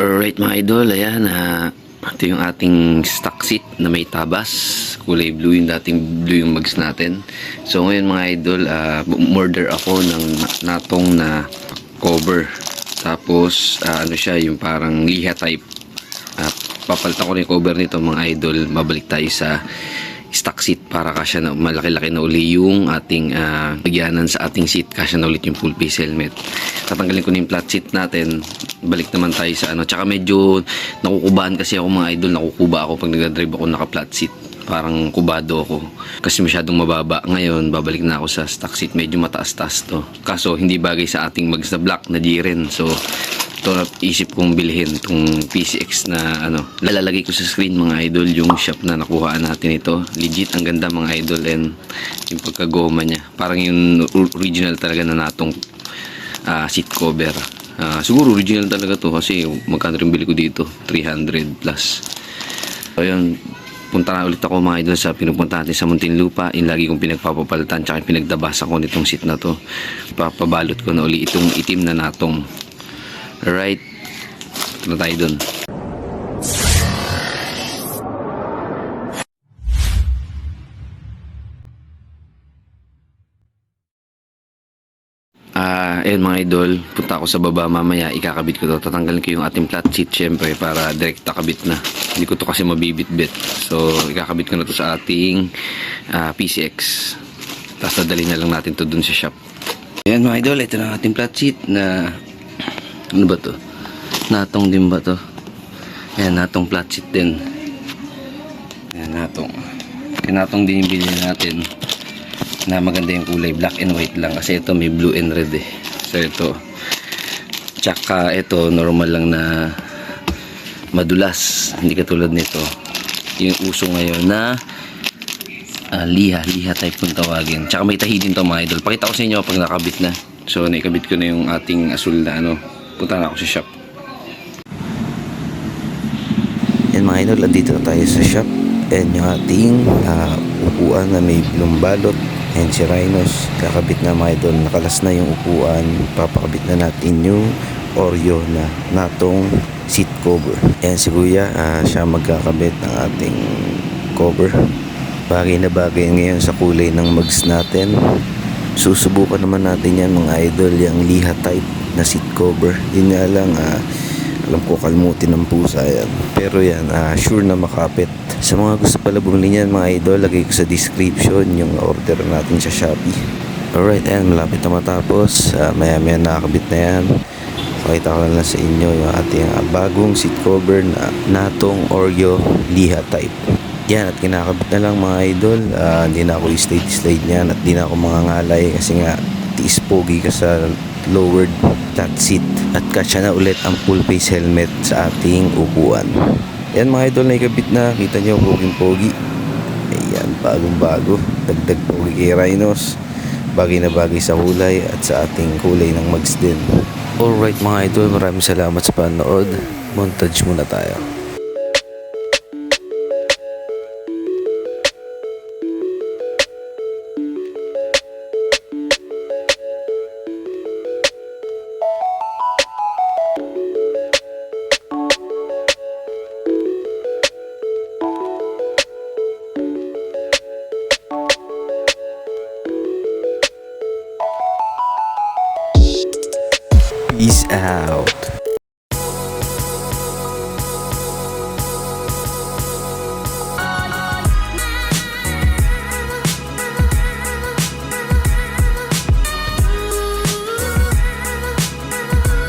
Alright mga idol, ayan, ito yung ating stock seat na may tabas. Kulay blue, yung dating blue yung mags natin. So ngayon mga idol, order ako ng natong na cover. Tapos ano siya, yung parang liha type. Papalitan ko na yung cover nito mga idol. Babalik tayo sa stock seat para kasya na malaki-laki na uli yung ating lagyanan sa ating seat, kasya na ulit yung full face helmet. Tatanggalin ko na yung flat seat natin, balik naman tayo sa ano. Tsaka medyo nakukubahan kasi ako mga idol, nakukuba ako pag nagdadrive ako naka flat seat, parang kubado ako kasi masyadong mababa. Ngayon babalik na ako sa stock seat, medyo mataas-taas to, kaso hindi bagay sa ating mags na black na G-Ren. So ito na isip kong bilhin itong PCX na ano. Lalagay ko sa screen mga idol yung shop na nakuhaan natin ito. Legit ang ganda mga idol, and yung pagkagoma niya parang yung original talaga na natong seat cover. Siguro original talaga to kasi magkano rin bili ko dito, 300 plus. So yun, punta na ulit ako mga idol sa pinupunta natin sa Muntinlupa. Yung lagi kong pinagpapapalitan tsaka pinagdabasan ko nitong seat na to. Papabalot ko na uli itong itim na natong. Alright, ito na tayo dun. Ayun mga idol, punta ako sa baba mamaya, ikakabit ko to. Tatanggalin ko yung ating flat seat syempre para direct kabit na. Hindi ko to kasi mabibit-bit. So ikakabit ko na to sa ating PCX. Tapos dadalhin na lang natin to dun sa shop. Ayan mga idol, ito na ating flat seat na ano ba to? Natong din ba to? Ayan, natong flat seat din. Ayan, natong. Kinatong din yung bilhin natin na maganda yung kulay, black and white lang kasi ito may blue and red eh. So ito, tsaka ito normal lang na madulas, hindi katulad nito yung uso ngayon na liha type kung tawagin. Tsaka may tahi din to mga idol, pakita ko sa inyo pag nakabit na. So naikabit ko na yung ating asul na ano. Punta na ako sa shop. Yan mga idol, andito na tayo sa shop. And yung ating upuan na may blong balot and si Rhinos, kakabit na mga idol. Nakalas na yung upuan, papakabit na natin yung Oreo na natong seat cover. And si Kuya, siya magkakabit ng ating cover. Bagay na bagay ngayon sa kulay ng mags natin. Susubukan naman natin yan mga idol, yung liha type na seat cover. Yun nga lang, alam ko kalmutin ng pusa yan, pero yan, sure na makapit. Sa mga gusto pala bumili niyan mga idol, lagay ko sa description yung order natin sa Shopee. Alright, and malapit na matapos. Maya nakakabit na yan. Pakita ko lang sa inyo yung ating bagong seat cover na natong Oreo liha type. Yan, at kinakabit na lang mga idol. Hindi na ako i-slide niyan at hindi na ako mangangalay kasi nga tiis pogi ka sa lowered flat seat at kasya na ulit ang full face helmet sa ating upuan. Yan mga idol, na ikabit na, kita nyo poging pogi. Ayan, bagong bago, dagdag pogi kay Rhinos, bagay na bagay sa kulay at sa ating kulay ng mags din. Alright mga idol, maraming salamat sa panood. Montage muna tayo. Peace out.